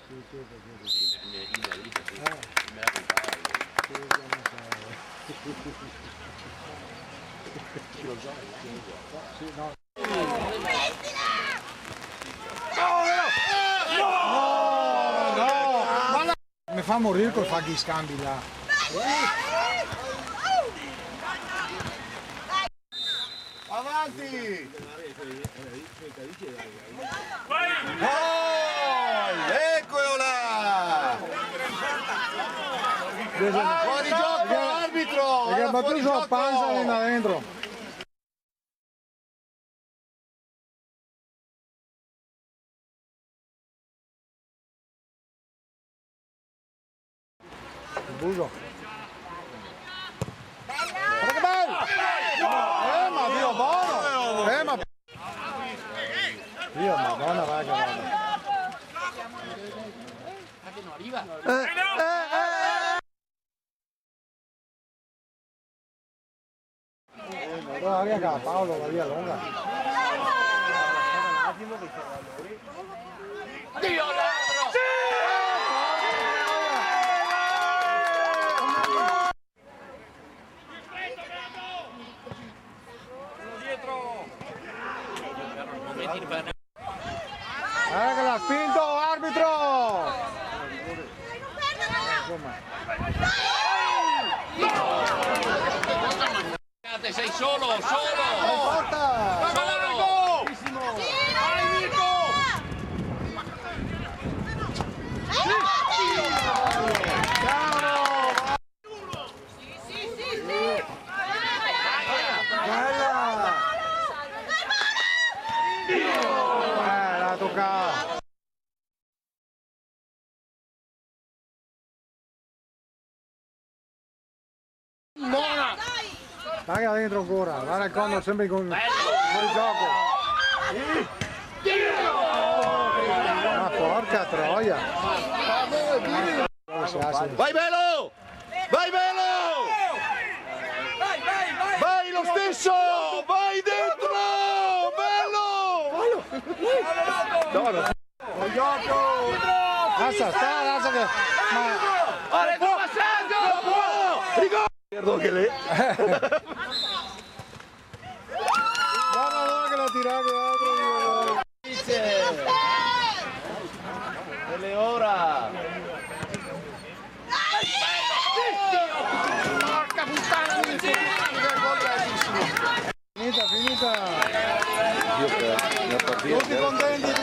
Sì, sì, perché... Sì, in America sì. Me la contava io. Sì, lo so, sì, no. Mi fa morire col fare gli scambi là. Avanti! Gol! Eccolo là! Fuori gioco, arbitro! Perché ha battuto la panza lì da dentro. Il buso. Guarda che bello! Ma Dio buono! Ma... Dio madonna, vai che vada. che non arriva. Guarda che Paolo la via lunga. Dio ladro! Che l'ha spinto, arbitro! Sei solo, solo! Porta! La toccata! Buona! Guarda dentro ancora, guarda il Condor sempre con fuori gioco. Ma porca troia! Vai Velo! Vai Velo! Vai lo stesso! Vai dentro! Bello! Dove? Gioco! Lascia sta, lascia che... Ora il passaggio! Rigore! Perdo che lei. Guarda allora che la tiravi altro. Delle ora! Porca puttana! Finita, finita. Io per la partita. Tutti contenti.